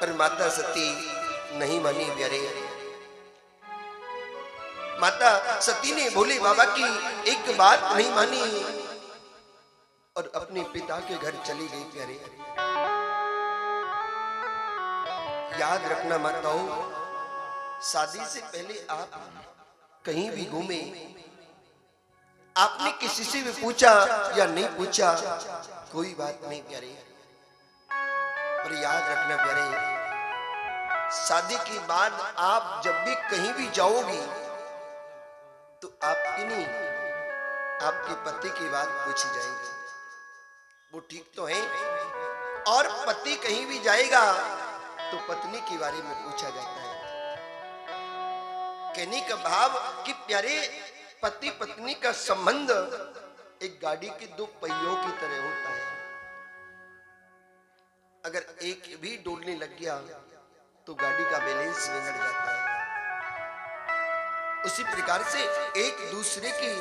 पर माता सती नहीं मानी प्यारे। माता सती ने भोले बाबा की एक बात नहीं मानी और अपने पिता के घर चली गई प्यारे। याद रखना माताओं, शादी से पहले आप कहीं भी घूमे, आपने किसी से भी पूछा या नहीं पूछा कोई बात नहीं प्यारे, पर याद रखना प्यारे, शादी के बाद आप जब भी कहीं भी जाओगी तो आपकी नहीं, आपके पति की बात पूछी जाएगी। वो ठीक तो है, और पति कहीं भी जाएगा तो पत्नी के बारे में पूछा जाता है। कहने का भाव कि प्यारे, पति पत्नी का संबंध एक गाड़ी के दो पहियों की तरह होता है। अगर एक भी डोलने लग गया तो गाड़ी का बैलेंस बिगड़ जाता है। उसी प्रकार से एक दूसरे की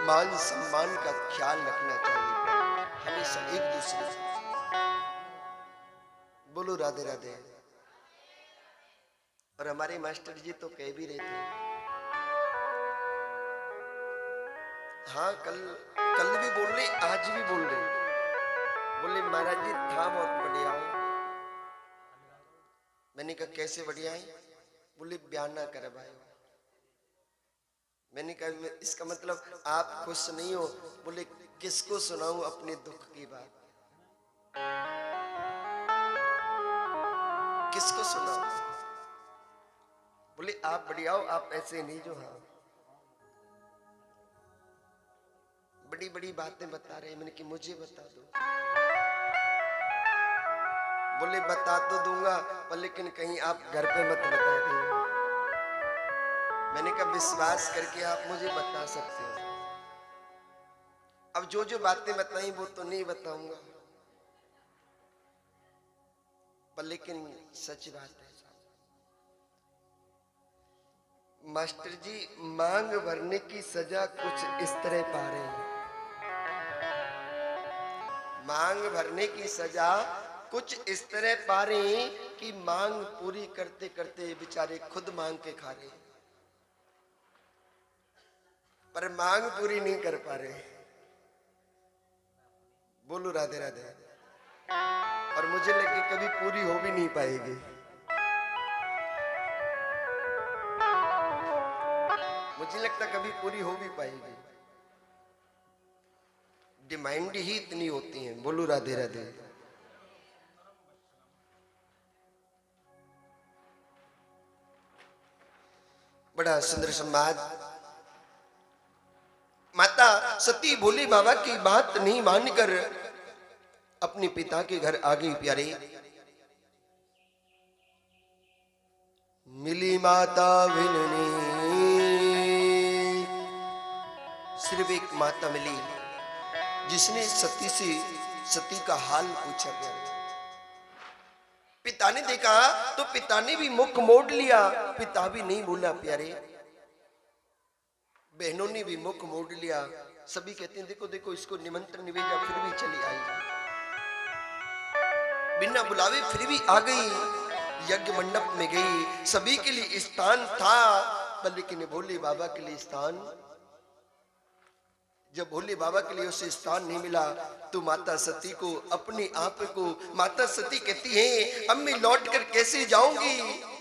मान सम्मान का ख्याल रखना चाहिए हमेशा एक दूसरे से। बोलो राधे राधे। और हमारे मास्टर जी तो कह भी रहे थे, हाँ कल भी बोल रहे, आज भी बोल रहे, बोले महाराज जी था बहुत बढ़िया हो। मैंने कहा कैसे बढ़िया है? बोले बयान ना कर भाई। मैंने कहा इसका मतलब आप खुश नहीं हो? बोले किसको सुनाऊं अपने दुख की बात, किसको सुनाऊं? बोले आप बढ़िया हो, आप ऐसे नहीं जो हाँ बड़ी बड़ी बातें बता रहे हैं। मैंने कि मुझे बता दो। बोले बता तो दूंगा पर लेकिन कहीं आप घर पे मत बता दो। मैंने कहा विश्वास करके आप मुझे बता सकते हो। अब जो जो बातें बताई वो तो नहीं बताऊंगा, पर लेकिन सच बात है मास्टर जी, मांग भरने की सजा कुछ इस तरह पा रहे हैं। मांग भरने की सजा कुछ इस तरह पा रहे हैं कि मांग पूरी करते करते बेचारे खुद मांग के खा रहे, पर मांग पूरी नहीं कर पा रहे। बोलो राधे राधे। और मुझे लगे कभी पूरी हो भी नहीं पाएगी। मुझे लगता कभी पूरी हो भी पाएगी। डिमांड ही इतनी होती है। बोलो राधे राधे। बड़ा सुंदर संवाद। माता सती भोले बाबा की बात नहीं मानकर अपने पिता के घर आ गई प्यारे। मिली माता विननी, सिर्फ एक माता मिली जिसने सती का हाल पूछा प्यारे। पिता ने देखा तो पिता ने भी मुख मोड़ लिया, पिता भी नहीं बोला प्यारे। बहनों ने भी मुख मोड़ लिया। सभी कहते हैं देखो देखो इसको निमंत्रण नहीं भेजा फिर भी चली आई, बिना बुलावे फिर भी आ गई, यज्ञ मंडप में गई। सभी के लिए स्थान था पर लेकिन भोले बाबा के लिए स्थान, जब भोले बाबा के लिए उसे स्थान नहीं मिला तो माता सती को अपने आप को माता सती कहती है अब मैं लौट कर कैसे जाऊंगी?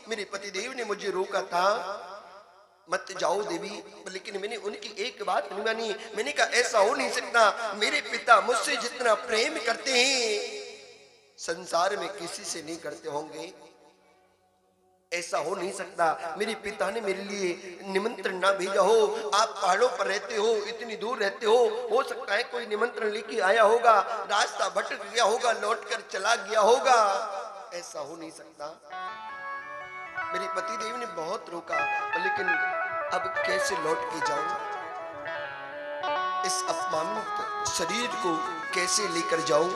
मेरे पतिदेव ने मुझे रोका था मत जाओ देवी, लेकिन मैंने उनकी एक बात नहीं मानी। मैंने कहा ऐसा हो नहीं सकता, मेरे पिता मुझसे जितना प्रेम करते हैं संसार में किसी से नहीं करते होंगे, ऐसा हो नहीं सकता। मेरे पिता ने मेरे लिए निमंत्रण ना भेजा हो। आप पहाड़ों पर रहते हो, इतनी दूर रहते हो सकता है कोई निमंत्रण लेके आया होगा, रास्ता भटक गया होगा, लौटकर चला गया होगा, ऐसा हो नहीं सकता। मेरे पतिदेव ने बहुत रोका लेकिन अब कैसे लौट के जाऊं? इस अपमानित शरीर को कैसे लेकर जाऊं?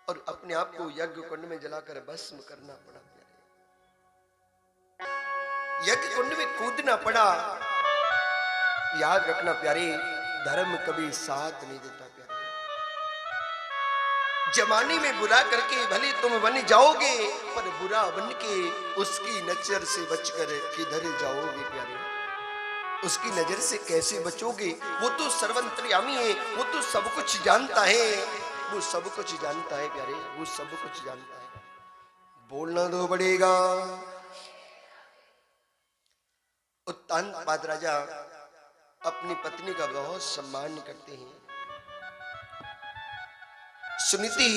और अपने आप को यज्ञ कुंड में जलाकर भस्म करना पड़ा। यज्ञ कुंड में कूदना पड़ा। याद रखना प्यारे, धर्म कभी साथ नहीं देता प्यारे। जमाने में बुरा करके भले तुम बन जाओगे, पर बुरा बन के उसकी नजर से बचकर किधर जाओगे प्यारे? उसकी नजर से कैसे बचोगे? वो तो सर्वंतर्यामी है, वो तो सब कुछ जानता है, वो सब कुछ जानता है प्यारे, वो सब कुछ जानता है। बोलना तो पड़ेगा। उत्तान पाद राजा अपनी पत्नी का बहुत सम्मान करते हैं। सुनीति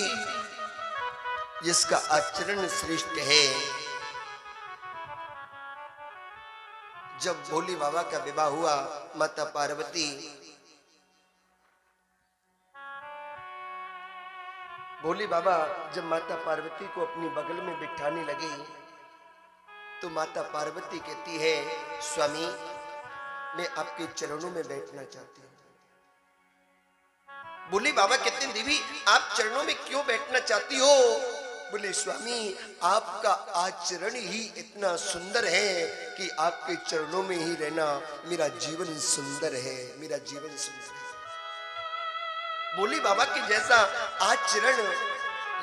जिसका आचरण श्रेष्ठ है, जब भोले बाबा का विवाह हुआ, माता पार्वती भोले बाबा जब माता पार्वती को अपनी बगल में बिठाने लगे तो माता पार्वती कहती है, स्वामी मैं आपके चरणों में बैठना चाहती हूँ। बोले बाबा कहते हैं, देवी आप चरणों में क्यों बैठना चाहती हो? बोले स्वामी आपका आचरण ही इतना सुंदर है कि आपके चरणों में ही रहना मेरा जीवन सुंदर है, मेरा जीवन सुंदर है। बोले बाबा के जैसा आचरण,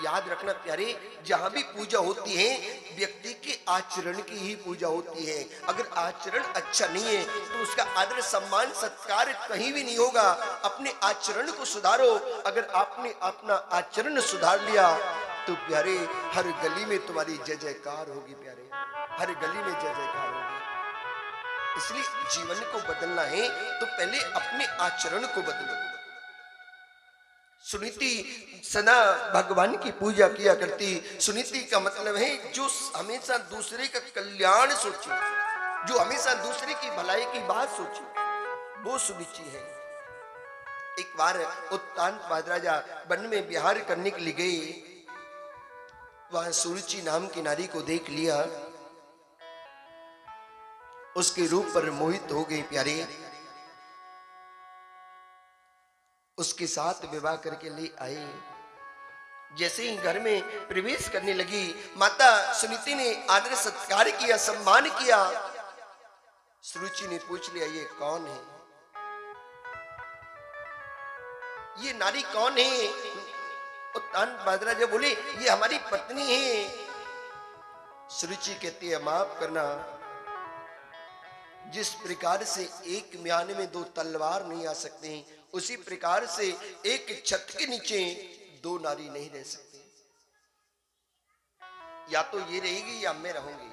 याद रखना प्यारे, जहां भी पूजा होती है व्यक्ति के आचरण की ही पूजा होती है। अगर आचरण अच्छा नहीं है तो उसका आदर सम्मान सत्कार कहीं भी नहीं होगा। अपने आचरण को सुधारो। अगर आपने अपना आचरण सुधार लिया तो प्यारे हर गली में तुम्हारी जय जयकार होगी प्यारे, हर गली में जय जयकार होगी। इसलिए जीवन को बदलना है तो पहले अपने आचरण को बदलो। सुनीति सदा भगवान की पूजा किया करती। सुनीति का मतलब है जो हमेशा दूसरे का कल्याण सोचे, जो हमेशा दूसरे की भलाई की बात सोचे, वो सुनीति है। एक बार उत्तान पाद राजा वन में विहार करने के लिए गए, वहां सुरुचि नाम की नारी को देख लिया, उसके रूप पर मोहित हो गए प्यारे। उसके साथ विवाह करके ले आए। जैसे ही घर में प्रवेश करने लगी, माता सुनीति ने आदर सत्कार किया, सम्मान किया। सुरुचि ने पूछ लिया, ये कौन है? ये नारी कौन है? उत्तान पाद राजा बोले, ये हमारी पत्नी है। सुरुचि कहती है, माफ करना, जिस प्रकार से एक म्यान में दो तलवार नहीं आ सकते, उसी प्रकार से एक छत के नीचे दो नारी नहीं रह सकती। या तो ये रहेगी या मैं रहूंगी।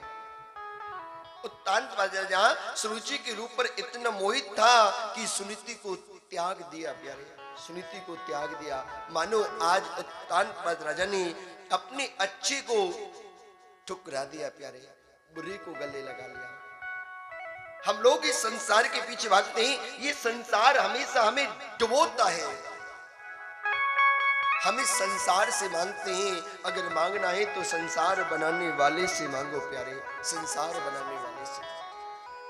उत्तान पाद राजा सुरुचि के रूप पर इतना मोहित था कि सुनीति को त्याग दिया प्यारे, सुनीति को त्याग दिया। मानो आज उत्तान पाद राजा ने अपने अच्छे को ठुकरा दिया प्यारे, बुरे को गले लगा लिया। हम लोग इस संसार के पीछे भागते हैं, ये संसार हमेशा हमें डुबोता है। हम इस संसार से मांगते हैं, अगर मांगना है तो संसार बनाने वाले से मांगो प्यारे, संसार बनाने वाले से।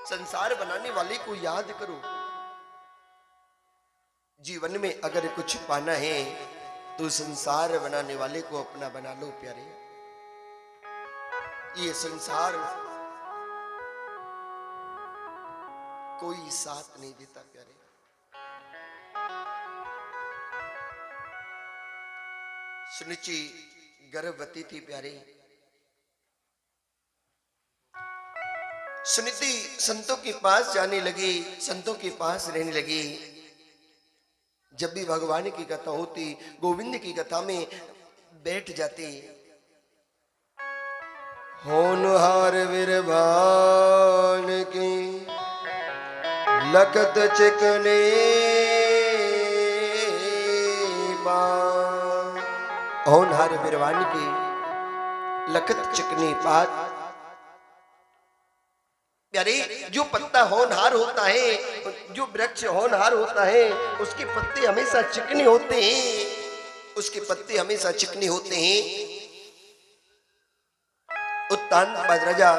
संसार बनाने वाले को याद करो। जीवन में अगर कुछ पाना है तो संसार बनाने वाले को अपना बना लो प्यारे। ये संसार कोई साथ नहीं देता प्यारे। सुनीति गर्भवती थी प्यारे। सुनीति संतों के पास जाने लगी, संतों के पास रहने लगी। जब भी भगवान की कथा होती, गोविंद की कथा में बैठ जाती। होनहार विरभान की लखत चिकने होनहार बिरवान की लखत चिकनी पात। प्यारे, जो पत्ता होनहार होता है, जो वृक्ष होनहार होता है, उसके पत्ते हमेशा चिकने होते हैं, उसके पत्ते हमेशा चिकने होते हैं। उत्तान पाद राजा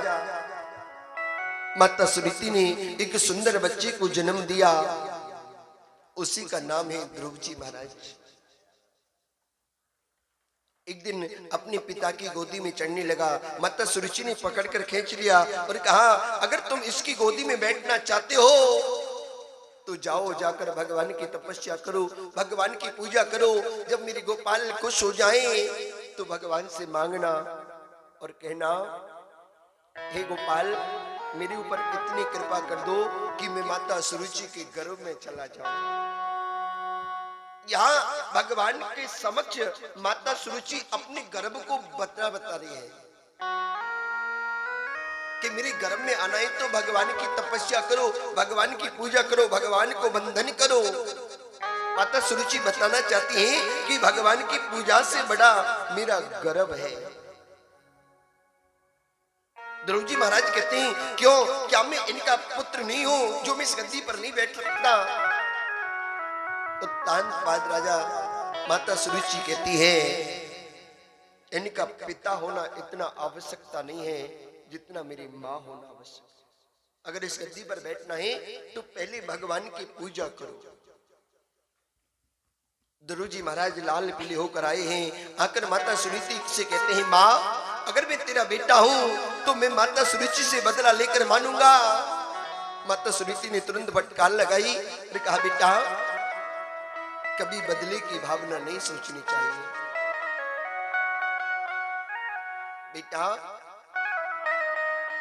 माता सुनीति ने एक सुंदर बच्चे को जन्म दिया, उसी का नाम है ध्रुव जी महाराज। एक दिन अपने पिता की गोदी में चढ़ने लगा, माता सुरुचि ने पकड़कर खींच लिया और कहा, अगर तुम इसकी गोदी में बैठना चाहते हो तो जाओ जाकर भगवान की तपस्या करो, भगवान की पूजा करो। जब मेरी गोपाल खुश हो जाए तो भगवान से मांगना और कहना, हे गोपाल मेरे ऊपर इतनी कृपा कर दो कि मैं माता सुरुचि के गर्भ में चला जाऊं। यहाँ भगवान के समक्ष माता सुरुचि अपने गर्भ को बता रही है कि मेरे गर्भ में आना है तो भगवान की तपस्या करो, भगवान की पूजा करो, भगवान को वंदन करो। माता सुरुचि बताना चाहती है कि भगवान की पूजा से बड़ा मेरा गर्भ है। ध्रुव जी महाराज कहते हैं, क्यों, क्या मैं इनका पुत्र नहीं हूं जो मैं इस गद्दी पर नहीं बैठ सकता? तो तानपाद राजा माता सुरुचि कहती है, इनका पिता होना इतना आवश्यकता नहीं है जितना मेरी माँ होना आवश्यक। अगर इस गद्दी पर बैठना है तो पहले भगवान की पूजा करो। ध्रुव जी महाराज लाल पीले होकर आए हैं, आकर माता सुरुचि से कहते हैं, माँ अगर मैं तेरा बेटा हूं तो मैं माता सुरुचि से बदला लेकर मानूंगा। माता सुरुचि ने तुरंत फटकार लगाई और कहा, बेटा कभी बदले की भावना नहीं सोचनी चाहिए। बेटा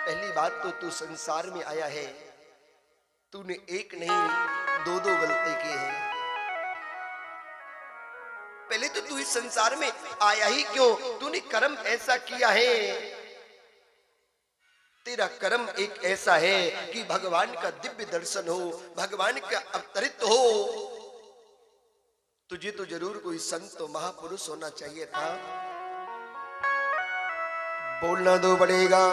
पहली बात तो तू संसार में आया है, तूने एक नहीं दो गलती की है। पहले तो तू इस संसार में आया ही क्यों? तूने कर्म ऐसा किया है, तेरा कर्म एक ऐसा है कि भगवान का दिव्य दर्शन हो, भगवान का अवतरित हो। तुझे तो जरूर कोई संत महापुरुष होना चाहिए था। बोलना दो पड़ेगा।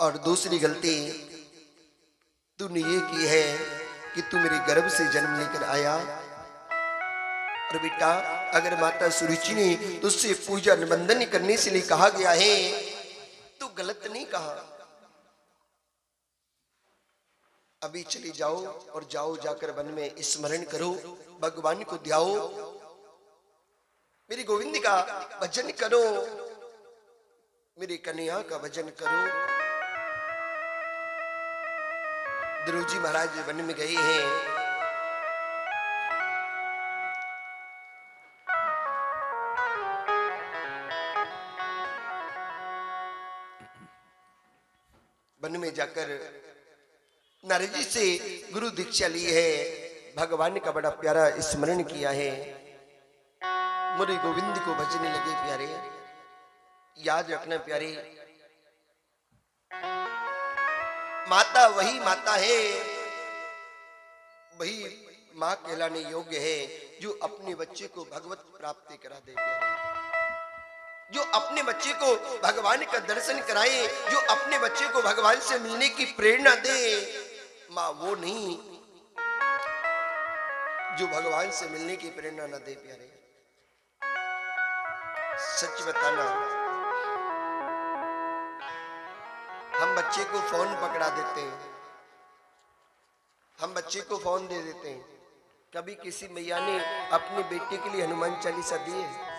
और दूसरी गलती तूने ये की है कि तू मेरे गर्भ से जन्म लेकर आया। और बेटा अगर माता सुरुचि ने तुझसे पूजा वंदन करने से लिए कहा गया है तो गलत नहीं कहा। अभी चली जाओ और जाओ जाकर वन में स्मरण करो, भगवान को ध्याओ, मेरी गोविंद का भजन करो, मेरे कन्हैया का भजन करो। ध्रुव जी महाराज वन में गए हैं। वन में जाकर नारद जी से गुरु दीक्षा ली है, भगवान का बड़ा प्यारा स्मरण किया है, मुरी गोविंद को भजने लगे। प्यारे याद रखना प्यारे, माता वही माता है, वही मां कहलाने योग्य है जो अपने बच्चे को भगवत प्राप्ति करा दे। प्यारे जो अपने बच्चे को भगवान का दर्शन कराए, जो अपने बच्चे को भगवान से मिलने की प्रेरणा दे। मां वो नहीं जो भगवान से मिलने की प्रेरणा न दे। प्यारे सच बताना, हम बच्चे को फोन पकड़ा देते हैं, हम बच्चे को फोन दे देते हैं। कभी किसी मैया ने अपने बेटे के लिए हनुमान चालीसा दी है?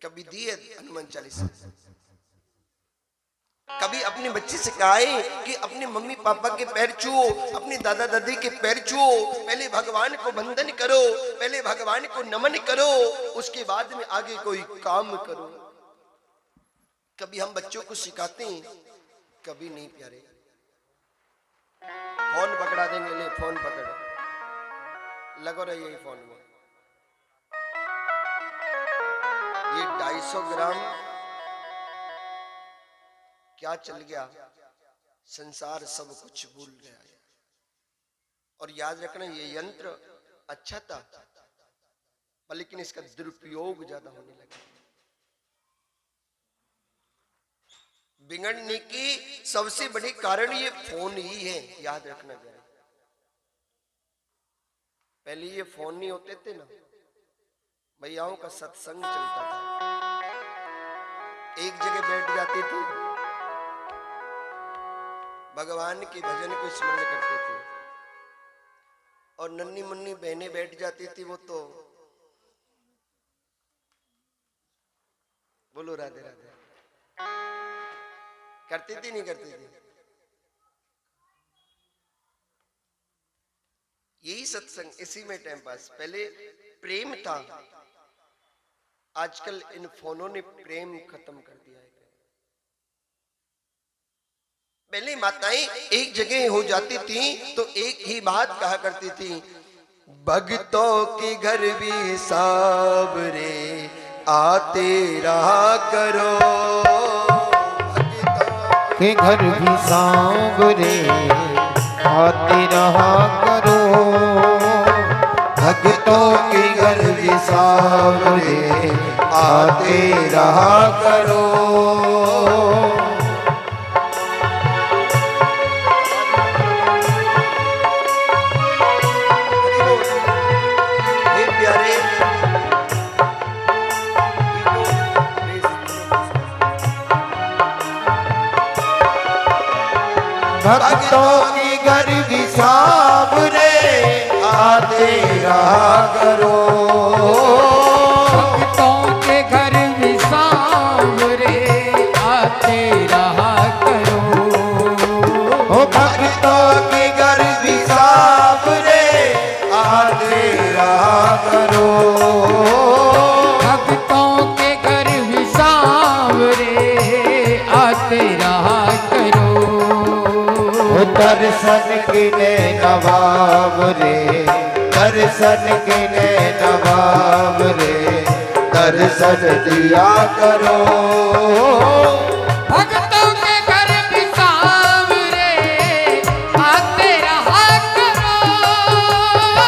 कभी दी है हनुमान चालीसा? कभी अपने बच्चे से कहा है कि अपने मम्मी पापा के पैर छुओ, अपने दादा दादी के पैर छुओ, पहले भगवान को वंदन करो, पहले भगवान को नमन करो, उसके बाद में आगे कोई काम करो? कभी हम बच्चों को सिखाते हैं? कभी नहीं। प्यारे फोन पकड़ा देंगे, ले फोन पकड़, लगो रही यही फोन में। ये 250 ग्राम क्या चल गया, संसार सब कुछ भूल गया। और याद रखना ये यंत्र अच्छा था, लेकिन इसका दुरुपयोग ज्यादा होने लगा। बिगड़ने की सबसे बड़ी कारण ये फोन ही है, याद रखना जरा। पहले ये फोन नहीं होते थे ना, भैयाओं का सत्संग चलता था, एक जगह बैठ जाते थे, भगवान के भजन को स्मरण करते थे। और नन्ही मुन्नी बहनें बैठ जाती थी, वो तो बोलो राधे राधे करती थी, नहीं करती थी? यही सत्संग, इसी में टाइम पास। पहले प्रेम था, आजकल इन फोनों ने प्रेम खत्म कर दिया है। पहले माताएं एक जगह हो जाती थी तो एक ही बात कहा करती थी, भक्तों के घर भी सावरे आते रहा करो, के घर भी सांवरे आते रहा करो, भक्तों के घर भी सावरे आते रहा करो। भक्तों की घर भी सांवरे आते रहा करो, भक्तों के घर भी सांवरे आते रहा करो, ओ भक्तों के घर भी सांवरे आते रहा करो, भक्तों के घर भी सांवरे आते रहा करो। दर्शन किने नवाब रे, दर्शन किने नवाब रे, दर्शन दिया करो, भक्तों के घर भी सांवरे आते रहा करो,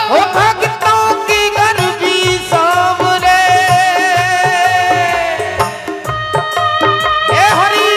ओ भक्तों के घर भी सांवरे, हे हरि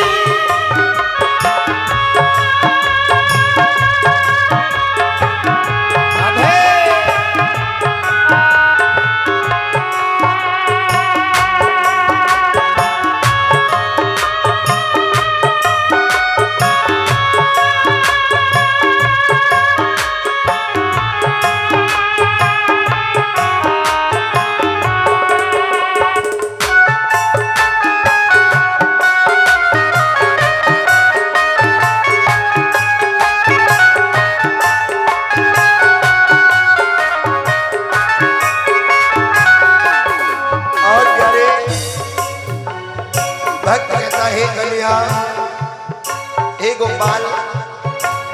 हे गोपाल,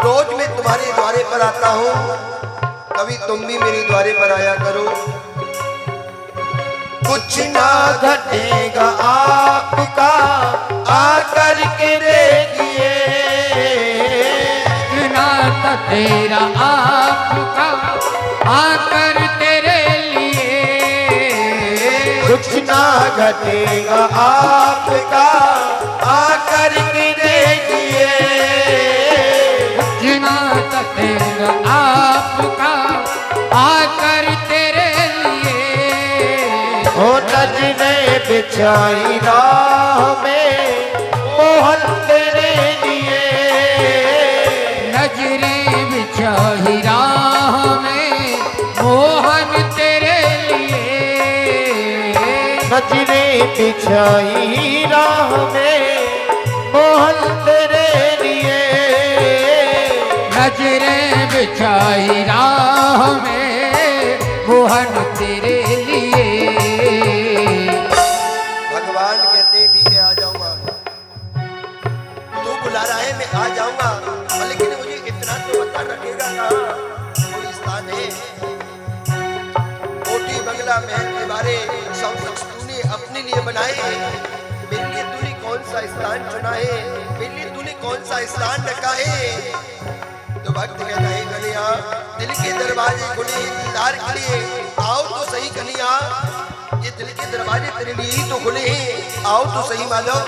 रोज मैं तुम्हारे द्वारे पर आता हूँ, कभी तुम भी मेरे द्वारे पर आया करो। कुछ ना घटेगा आपका आकर के देखिए, नाता तेरा आपका आकर तेरे लिए, कुछ ना घटेगा आपका आकर के देखिए, नाता तेरा आपका आकर तेरे लिए, ओ नजरे बिछाई राह में मोहन तेरे लिए, नजरे बिछाई राह में मोहन तेरे लिए, नजरे बिछाई राह में मोहन तेरे लिए, नजरे बिछाई राह में मोहन तेरे लिए। भगवान कहते हैं ठीक है आ जाऊंगा, तू बुला रहा है मैं आ जाऊंगा, लेकिन मुझे इतना तो बता रखेगा ना कोई स्थान है। कोठी बंगला महल के बारे सब कुछ तूने अपने लिए बनाए, मेरे लिए तूने कौन सा स्थान चुना है, मेरे लिए तूने कौन सा स्थान रखा है। तो भक्त कहता है कन्हैया, दिल के दरवाजे खुले दीदार के लिए, आओ तो सही कन्हैया, ये दिल के दरवाजे तेरे लिए ही तो खुले हैं, आओ तो सही माधव।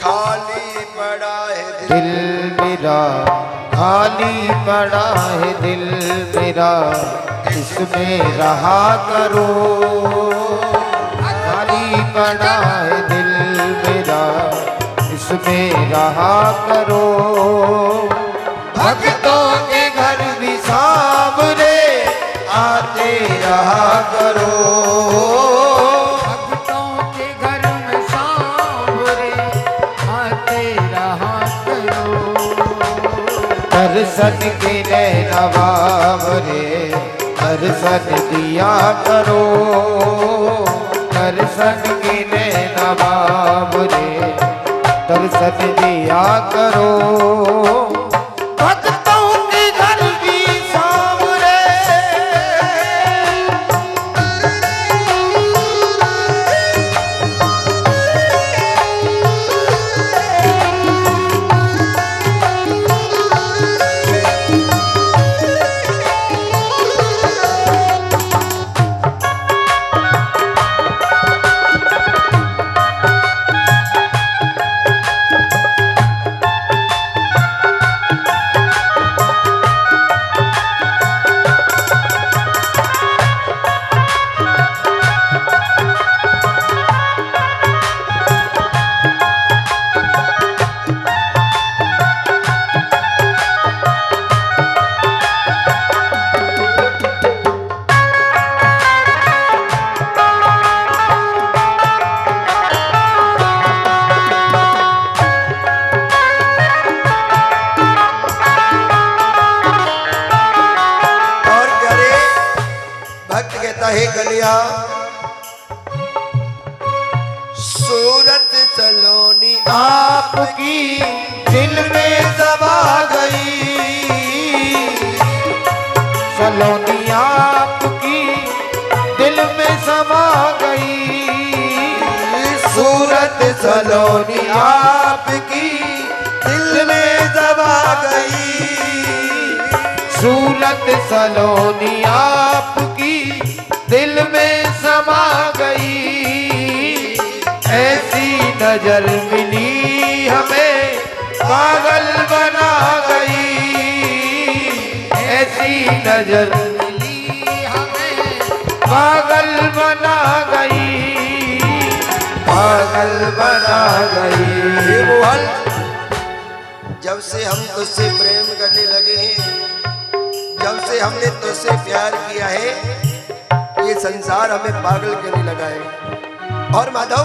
खाली पड़ा है दिल मेरा, खाली पड़ा है दिल मेरा, इसमें रहा करो, खाली पड़ा है दिल मेरा, इसमें रहा करो, भक्तों के घर भी सांवरे आते रहा करो, भक्तों के घर में सांवरे आते रहा करो, दर्शन के नवाब रे दर्शन दिया करो, दर्शन के नवाब रे दर्शन दिया करो। भक्तों के घर भी सांवरे है गलिया सूरत सलोनी आपकी दिल में समा गई, सलोनी आपकी दिल में समा गई। सूरत सलोनी आपकी दिल में समा गई, सूरत सलोनी आपकी दिल में समा गई। ऐसी नजर मिली हमें पागल बना गई, ऐसी नजर मिली हमें पागल बना गई, पागल बना गई। मोहन जब से हम तुझसे प्रेम करने लगे हैं, जब से हमने तुझसे प्यार किया है, ये संसार हमें पागल करने लगा है। और माधव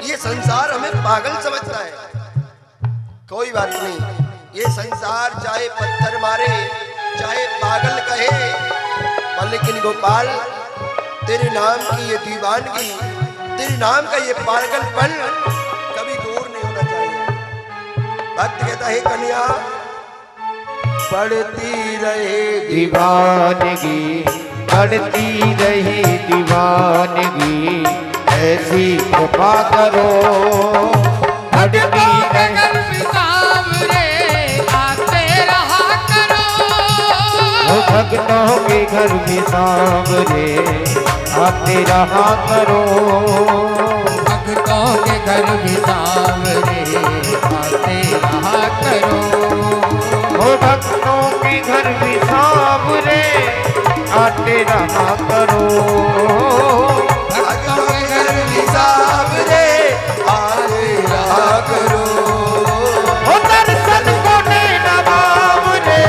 ये संसार हमें पागल समझता है। कोई बात नहीं, ये संसार चाहे पत्थर मारे चाहे पागल कहे, पर लेकिन गोपाल तेरे नाम की ये दीवानगी, तेरे नाम का ये पागलपन कभी दूर नहीं होना चाहिए। भक्त कहता है कन्या बढ़ती रहे दीवानगी, बढ़ती रही दीवानगी, ऐसी कृपा करो। भक्तों के घर में सांवरे आते रहा करो, भक्तों के घर में सांवरे आते रहा करो, भक्तों के घर में सांवरे आते रहा करो, भक्तों के घर में सांवरे आते रहा करो, भक्तों के घर में सांवरे आते रहा करो। दर्शन को नवाब रे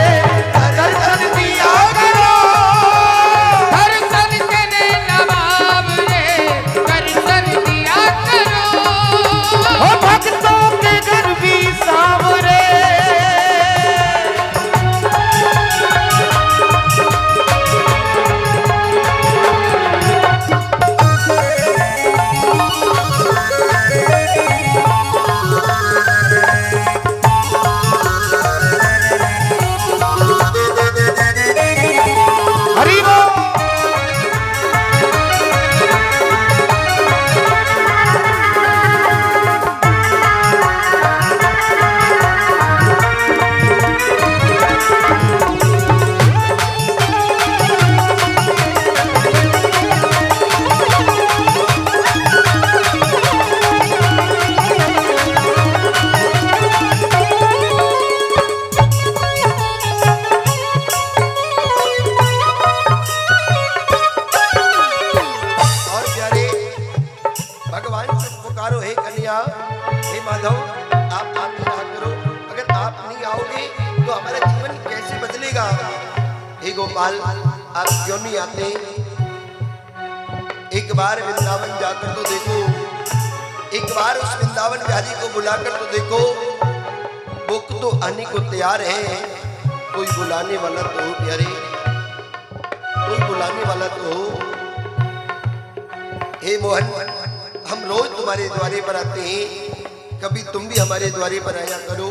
दर्शन दिया करो, दर्शन के नवाब रे दर्शन दिया करो, भक्तों के घर भी सांवरे गोपाल आप क्यों नहीं आते? एक बार वृंदावन जाकर तो देखो, एक बार उस वृंदावन बिहारी को बुलाकर तो देखो। वो तो आने को तैयार है, कोई बुलाने वाला तो हो प्यारे, कोई बुलाने वाला तो हो। हे मोहन, हम रोज तुम्हारे द्वारे पर आते हैं, कभी तुम भी हमारे द्वारे पर आया करो।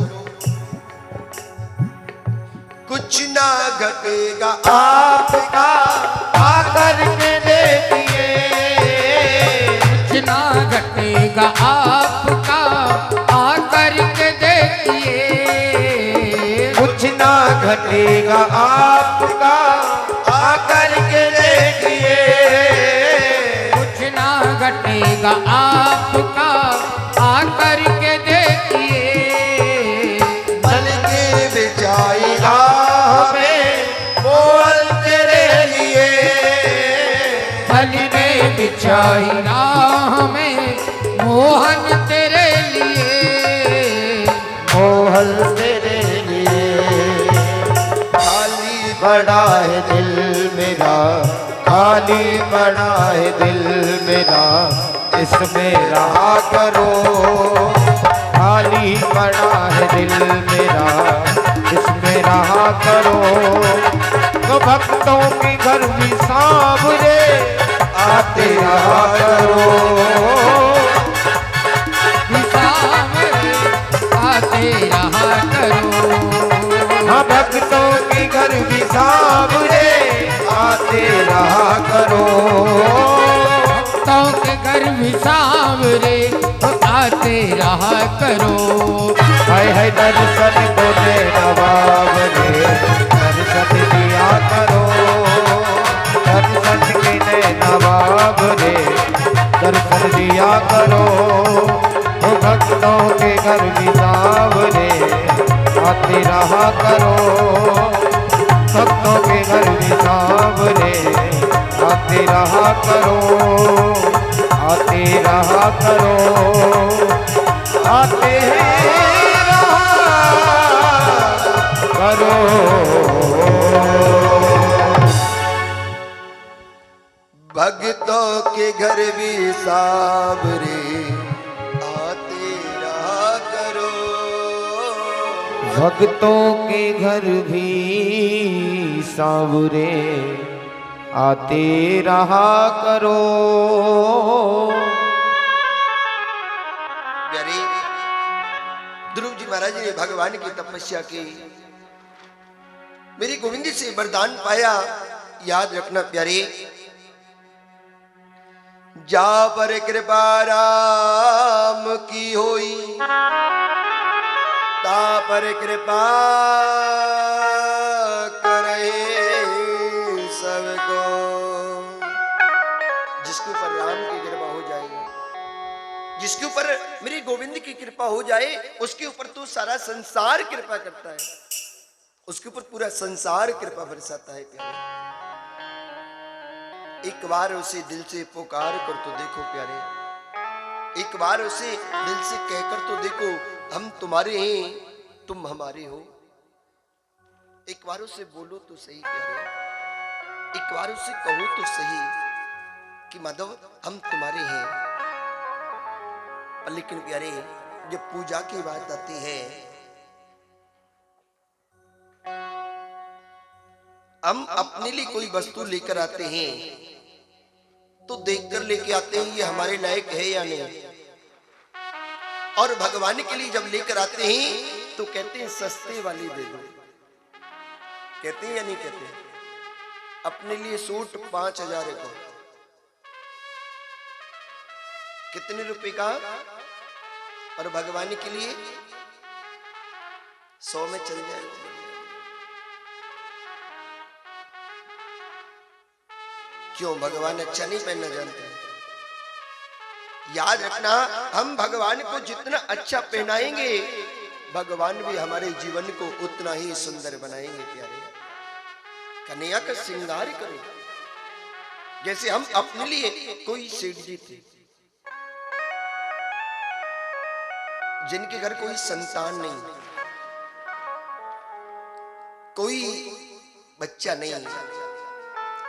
कुछ ना घटेगा आपका आकर के देखिए, कुछ ना घटेगा आपका आकर के देखिए, कुछ ना घटेगा आपका आकर के देखिए, कुछ ना घटेगा आपका आकर के देखिए। बल के बिछाएगा हमें मोहन तेरे लिए, फल में बिछाई हमें मोहन तेरे लिए, मोहन तेरे लिए। खाली बड़ा है दिल मेरा, खाली बड़ा है दिल मेरा, इसमें रहा करो। खाली बड़ा है दिल मेरा, इसमें रहा करो। तो भक्तों के घर भी सांवरे आते रहा करो, आते रहा करो। हाँ भक्तों के घर भी सांवरे आते रहा करो। भक्तों के घर भी सांवरे आते रहा करो। है दर्शन को दे नवाब रे, दर्शन दिया करो। दर्शन के दे नवाब रे, दर्शन दिया करो। वो भक्तों के घर भी सांवरे आते रहा करो। भक्तों के घर भी सांवरे आते रहा करो, आते रहा करो, आते रहा करो। भक्तों के घर भी सावरे आते रहा करो। भक्तों के घर भी सांवरे आते रहा करो। प्यारे, ध्रुव जी महाराज ने भगवान की तपस्या की, मेरी गोविंदी से वरदान पाया। याद रखना प्यारे, जा पर कृपा राम की होई, ता पर कृपा करे सबको। जिसके ऊपर राम की कृपा हो जाएगी, जिसके ऊपर मेरी गोविंद की कृपा हो जाए, उसके ऊपर तो सारा संसार कृपा करता है, उसके ऊपर पूरा संसार कृपा बरसाता है प्यारे। एक बार उसे दिल से पुकार कर तो देखो प्यारे, एक बार उसे दिल से कहकर तो देखो, हम तुम्हारे हैं तुम हमारे हो। एक बार उसे बोलो तो सही प्यारे, एक बार उसे कहो तो सही कि माधव हम तुम्हारे हैं। लेकिन प्यारे, जब पूजा की बात आती है, हम अपने लिए कोई वस्तु लेकर आते हैं तो देखकर लेके आते हैं ये हमारे लायक है या नहीं। और भगवान के लिए जब लेकर आते हैं तो कहते हैं सस्ते वाली दे दो, कहते हैं या नहीं कहते? अपने लिए सूट 5000 का, कितने रुपए का? और भगवान के लिए 100 में चल जाएगा। क्यों? भगवान अच्छा नहीं पहनना जानते? याद रखना, हम भगवान को जितना अच्छा पहनाएंगे, भगवान भी हमारे जीवन को उतना ही सुंदर बनाएंगे प्यारे। कन्हैया का श्रृंगार करो। जैसे हम अपने लिए, कोई सेठ जी थे जिनके घर कोई संतान नहीं, कोई बच्चा नहीं,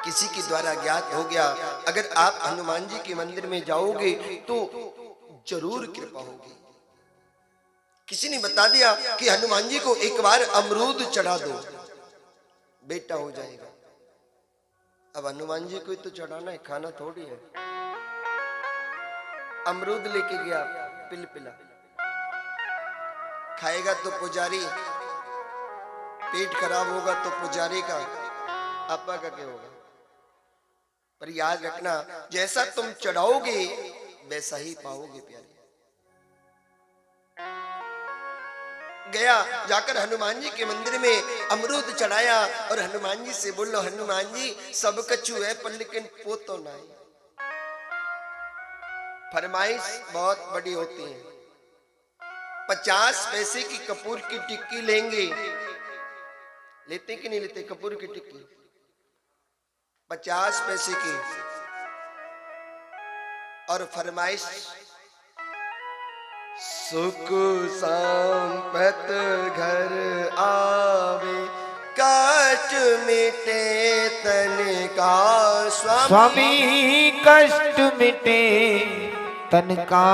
किसी के द्वारा ज्ञात हो गया, अगर आप हनुमान जी के मंदिर में जाओगे तो जरूर कृपा होगी। किसी ने बता दिया कि हनुमान जी को एक बार अमरूद चढ़ा दो, बेटा हो जाएगा। अब हनुमान जी को तो चढ़ाना है, खाना थोड़ी है। अमरूद लेके गया, पिलपिला खाएगा तो पुजारी, पेट खराब होगा तो पुजारी का, आपा का क्या होगा। पर याद रखना, जैसा तुम चढ़ाओगे वैसा ही पाओगे प्यारे। गया, जाकर हनुमान जी के मंदिर में अमरूद चढ़ाया और हनुमान जी से बोलो, हनुमान जी सब कछु है पर लेकिन पोतो ना है। फरमाइश बहुत बड़ी होती है। 50 पैसे की कपूर की टिक्की लेंगे, लेते कि नहीं लेते कपूर की टिक्की? 50 पैसे की। और फरमाइश, सुख संपत घर आवे, कष्ट मिटे तन का स्वामी कष्ट मिटे तन का।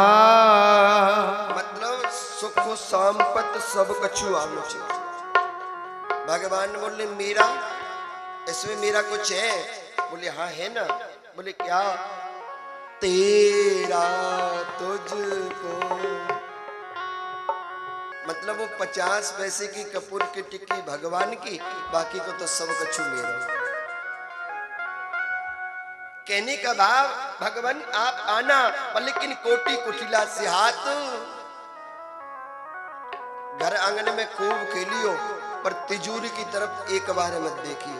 मतलब सुख संपत सब कछु आनो चाहिए। भगवान बोले मेरा, इसमें मेरा कुछ है? बोले हाँ है ना। बोले क्या? तेरा तुझको। मतलब वो 50 पैसे की कपूर की टिक्की भगवान की, बाकी को तो सब कछु मेरा। कहने का भाव, भगवान आप आना, लेकिन कोटि कुटिला से हाथ। घर आंगन में खूब खेलियो, पर तिजोरी की तरफ एक बार मत देखिए।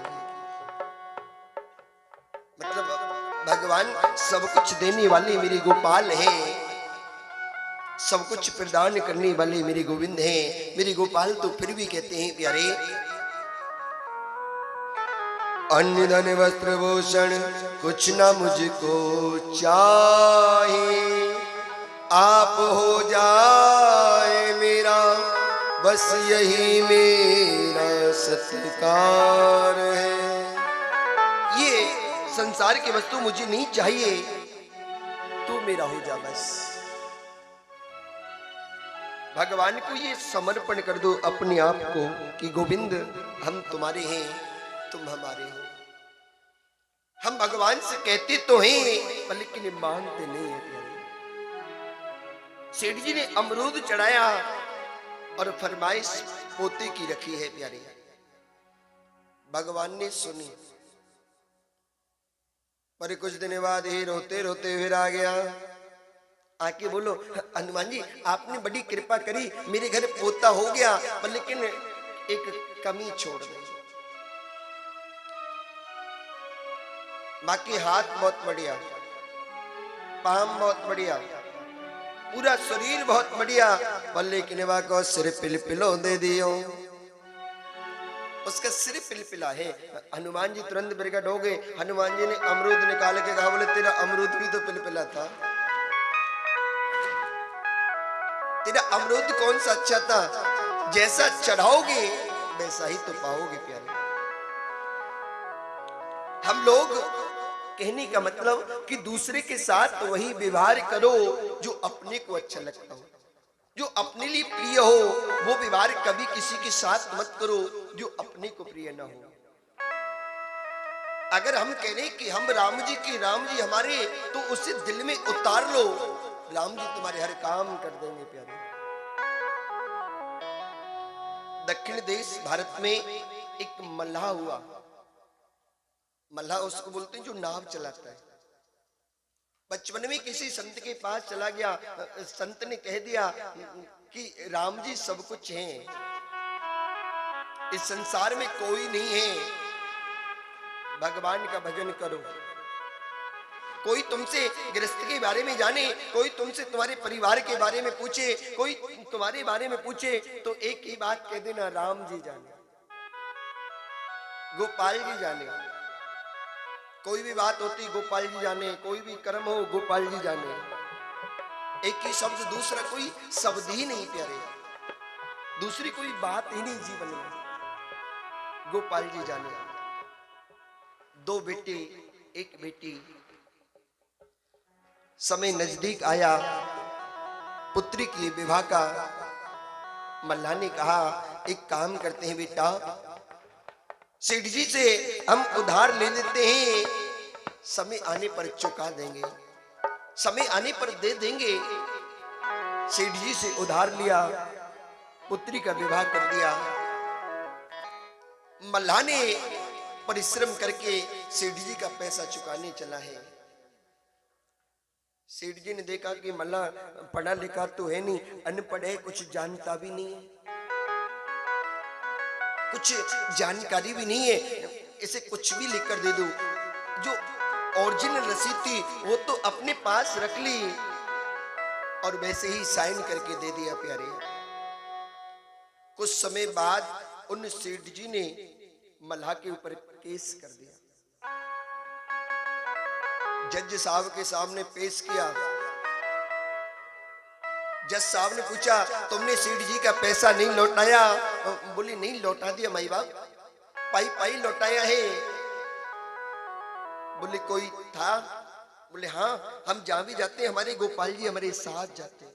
मतलब भगवान सब कुछ देने वाले मेरे गोपाल हैं, सब कुछ प्रदान करने वाले मेरे गोविंद हैं, मेरे गोपाल। तो फिर भी कहते हैं प्यारे, अन्न धन वस्त्र भूषण कुछ ना मुझको चाहे, आप हो जाए मेरा बस यही मेरा सत्कार है। ये संसार की वस्तु मुझे नहीं चाहिए, तू मेरा हो जा बस। भगवान को ये समर्पण कर दो अपने आप को कि गोविंद हम तुम्हारे हैं, तुम हमारे हो। हम भगवान से कहते तो हैं पर लेकिन मानते नहीं है प्यारे। सेठ जी ने अमरूद चढ़ाया और फरमाइश पोते की रखी है प्यारे। भगवान ने सुनी, पर कुछ दिन बाद ही रोते रोते फिर आ गया। आके बोलो, हनुमान जी आपने बड़ी कृपा करी, मेरे घर पोता हो गया, पर लेकिन एक कमी छोड़ दी। बाकी हाथ बहुत बढ़िया, पाम बहुत बढ़िया, पूरा शरीर बहुत बढ़िया, पर लेकिन को सिर पिलपिलो दे दियो। उसका सिर पिलपिला है। हनुमान जी तुरंत प्रकट हो गए। हनुमान जी ने अमरूद निकाल के कहा, बोले तेरा अमरूद भी तो पिलपिला था, तेरा अमरूद कौन सा अच्छा था? जैसा चढ़ाओगे वैसा ही तो पाओगे प्यारे। हम लोग कहने का मतलब कि दूसरे के साथ वही व्यवहार करो जो अपने को अच्छा लगता हो, जो अपने लिए प्रिय हो। वो व्यवहार कभी किसी के साथ मत करो जो अपने को प्रिय ना हो। अगर हम कह रहे कि हम राम जी की, राम जी हमारे, तो उसे दिल में उतार लो, राम जी तुम्हारे हर काम कर देंगे प्यारे। दक्षिण देश भारत में एक मल्लाह हुआ। मल्लाह उसको बोलते हैं जो नाव चलाता है। बचपन में किसी संत के पास चला गया, संत ने कह दिया कि राम जी सब कुछ हैं, इस संसार में कोई नहीं है, भगवान का भजन करो। कोई तुमसे गृहस्थ के बारे में जाने, कोई तुमसे तुम्हारे परिवार के बारे में पूछे, कोई तुम्हारे बारे में पूछे, तो एक ही बात कह देना, राम जी जाने, गोपाल जी जाने। कोई भी बात होती गोपाल जी जाने, कोई भी कर्म हो गोपाल जी जाने। एक ही शब्द, दूसरा कोई शब्द ही नहीं प्यारे, दूसरी कोई बात ही नहीं जीवन में, गोपाल जी जाने। दो बेटे एक बेटी, समय नजदीक आया पुत्री की विवाह का। मल्लाह ने कहा एक काम करते हैं बेटा, सेठ जी से हम उधार ले लेते हैं, समय आने पर चुका देंगे, समय आने पर दे देंगे। सेठ जी से उधार लिया, पुत्री का विवाह कर दिया। मल्लाह ने परिश्रम करके सेठ जी का पैसा चुकाने चला है। सेठ जी ने देखा कि मल्लाह पढ़ा लिखा तो है नहीं, अनपढ़ है, कुछ जानता भी नहीं है, कुछ जानकारी भी नहीं है, इसे कुछ भी लिखकर दे दो। जो ओरिजिनल रसीद थी वो तो अपने पास रख ली और वैसे ही साइन करके दे दिया प्यारे। कुछ समय बाद उन सेठ जी ने मल्लाह के ऊपर केस कर दिया, जज साहब के सामने पेश किया। जज साहब ने पूछा, तुमने सेठ जी का पैसा नहीं लौटाया? बोली, नहीं लौटा दिया माई बाप, पाई पाई लौटाया है। बोले, कोई था? बोले, हाँ, हम जहां भी जाते हैं हमारे गोपाल जी हमारे साथ जाते हैं,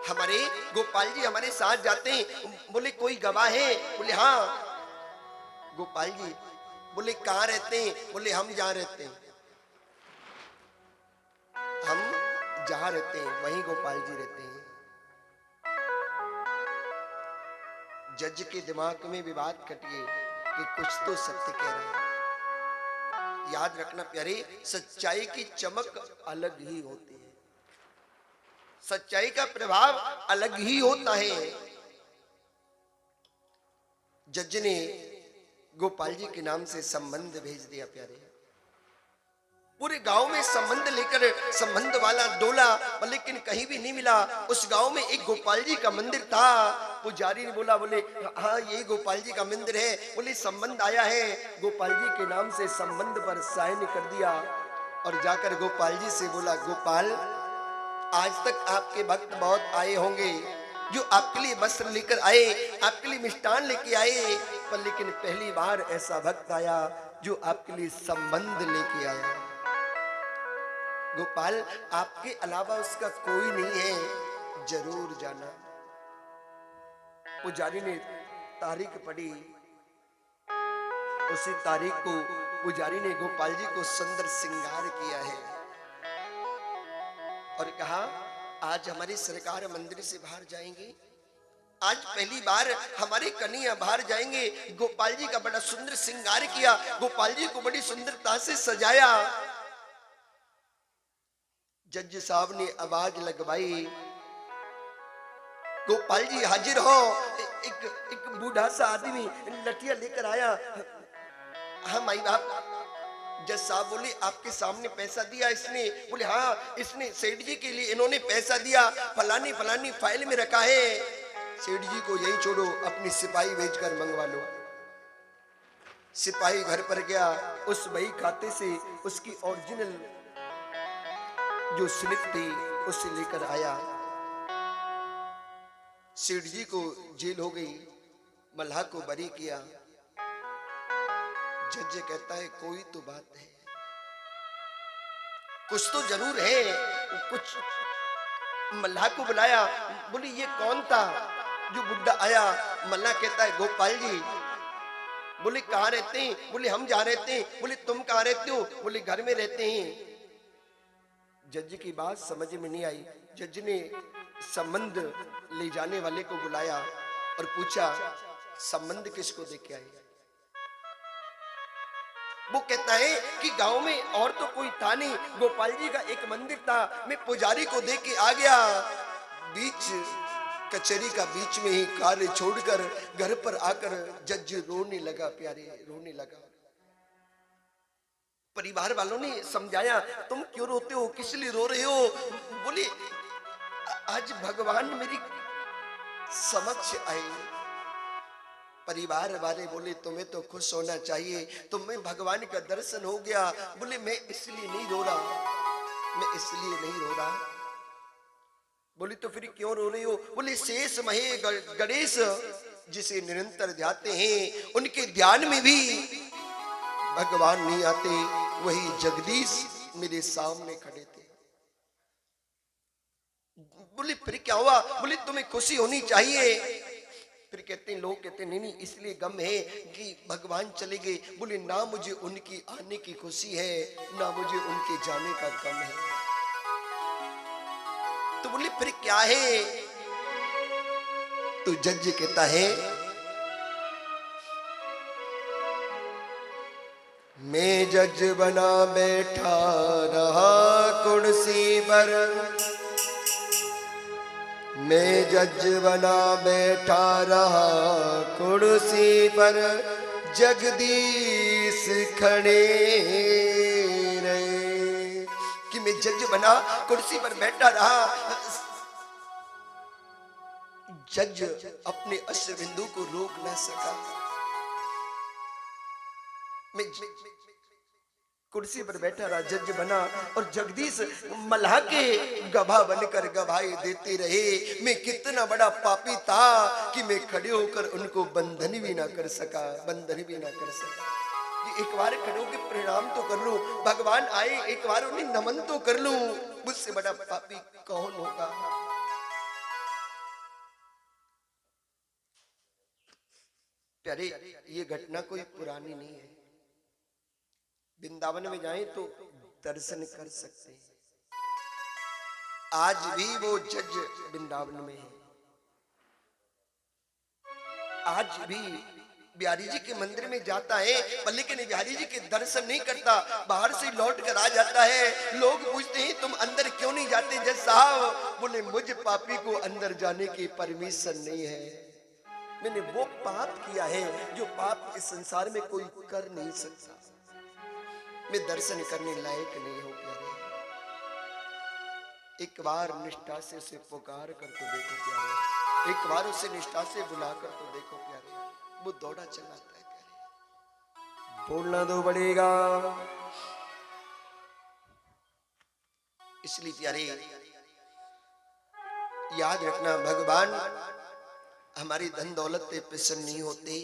हमारे गोपाल जी हमारे साथ जाते हैं। बोले, कोई गवाह है? बोले, हाँ गोपाल जी। बोले, कहाँ रहते हैं? बोले, हम जहां रहते हैं, हम जहां रहते हैं वहीं गोपाल जी रहते हैं। जज के दिमाग में विवाद कटिए कि कुछ तो सत्य कह रहा है। याद रखना प्यारे, सच्चाई की चमक अलग ही होती है, सच्चाई का प्रभाव अलग ही होता है। जज ने गोपाल जी के नाम से संबंध भेज दिया प्यारे। पूरे गांव में संबंध लेकर संबंध वाला डोला, लेकिन कहीं भी नहीं मिला। उस गांव में एक गोपाल जी का मंदिर था। पुजारी ने बोला, बोले हाँ यही गोपाल जी का मंदिर है। बोले, संबंध आया है। गोपाल जी के नाम से संबंध पर साइन कर दिया और जाकर गोपाल जी से बोला, गोपाल, आज तक आपके भक्त बहुत आए होंगे जो आपके लिए वस्त्र लेकर आए, आपके लिए मिष्ठान लेके आए, पर लेकिन पहली बार ऐसा भक्त आया जो आपके लिए संबंध लेके आया। गोपाल, आपके अलावा उसका कोई नहीं है, जरूर जाना। पुजारी ने तारीख पढ़ी, उसी तारीख को पुजारी ने गोपाल जी को सुंदर श्रृंगार किया है और कहा, आज हमारी सरकार मंदिर से बाहर जाएंगे, आज पहली बार हमारे कन्हैया बाहर जाएंगे। गोपाल जी का बड़ा सुंदर श्रृंगार किया, गोपाल जी को बड़ी सुंदरता से सजाया। जज साहब ने आवाज लगवाई, गोपाल जी हाजिर हो। एक बूढ़ा सा आदमी लठिया लेकर आया। हाँ माई बाप। जज साहब बोले, आपके सामने पैसा दिया इसने? बोले, हाँ, इसने सेठ जी के लिए इन्होंने पैसा दिया, फलानी फलानी फाइल में रखा है। सेठ जी को यही छोड़ो, अपनी सिपाही भेजकर मंगवा लो। सिपाही घर पर गया, उस बही खाते से उसकी ओरिजिनल जो स्लिप थी उसे लेकर आया। सेठ जी को जेल हो गई, मल्लाह को बरी किया। जज कहता है, कोई तो बात है, कुछ तो जरूर है, कुछ। मल्लाह को बुलाया, बोले ये कौन था जो बुड्ढा आया? मल्लाह कहता है, गोपाल जी। बोले, कहाँ रहते हैं? बोले, हम जहाँ रहते हैं। बोले, तुम कहाँ रहते हो? बोले, घर में रहते हैं। जज की बात समझ में नहीं आई। जज ने संबंध ले जाने वाले को बुलाया और पूछा, संबंध किसको देके आए? वो कहता है कि गांव में और तो कोई था नहीं, गोपाल जी का एक मंदिर था, मैं पुजारी को दे के आ गया। बीच कचहरी का बीच में ही कार्य छोड़कर घर पर आकर जज रोने लगा प्यारे, रोने लगा। परिवार वालों ने समझाया, तुम क्यों रोते हो, किस लिए रो रहे हो? बोले, आज भगवान मेरी समक्ष आए। परिवार वाले बोले, तुम्हें तो खुश होना चाहिए, तुम्हें भगवान का दर्शन हो गया। बोले, मैं इसलिए नहीं रो रहा, मैं इसलिए नहीं रो रहा। बोले, तो फिर क्यों रो रही हो? बोले, शेष महे गणेश जिसे निरंतर ध्याते हैं, उनके ध्यान में भी भगवान नहीं आते। वही जगदीश मेरे सामने खड़े थे। बोले, फिर क्या हुआ? बोले, तुम्हें खुशी होनी चाहिए। फिर कहते हैं, लोग कहते हैं नहीं नहीं इसलिए गम है कि भगवान चले गए। बोले ना मुझे उनकी आने की खुशी है, ना मुझे उनके जाने का गम है। तो बोले फिर क्या है? तो जज कहता है, मैं जज बना बैठा रहा कुर्सी पर, मैं जज बना बैठा रहा कुर्सी पर, जगदीश खड़े रहे। कि मैं जज बना कुर्सी पर बैठा रहा, जज अपने अश्रु बिंदु को रोक न सका। मैं कुर्सी पर बैठा रहा, जज बना, और जगदीश मल्लाह के गवाह बनकर गवाही देते रहे। मैं कितना बड़ा पापी था कि मैं खड़े होकर उनको बंधन भी ना कर सका, बंधन भी ना कर सका। कि एक बार खड़े होकर प्रणाम तो कर लूं, भगवान आए एक बार उन्हें नमन तो कर लूं, मुझसे बड़ा पापी कौन होगा? प्यारे, ये घटना कोई पुरानी नहीं है। वृंदावन में जाएं तो दर्शन कर सकते हैं। आज भी वो जज वृंदावन में है। आज भी बिहारी जी के मंदिर में जाता है, पर लेकिन बिहारी जी के दर्शन नहीं करता, बाहर से लौट कर आ जाता है। लोग पूछते हैं तुम अंदर क्यों नहीं जाते जज साहब? बोले मुझ पापी को अंदर जाने की परमिशन नहीं है। मैंने वो पाप किया है जो पाप इस संसार में कोई कर नहीं सकता। मैं दर्शन करने लायक नहीं हूं प्यारे। एक बार निष्ठा से उसे पुकार कर तो देखो प्यारे, एक बार उसे निष्ठा से बुला कर तो देखो प्यारे, वो दौड़ा चला आता है प्यारे। बोलना तो पड़ेगा। इसलिए प्यारे याद रखना, भगवान हमारी धन दौलत पे प्रसन्न नहीं होते।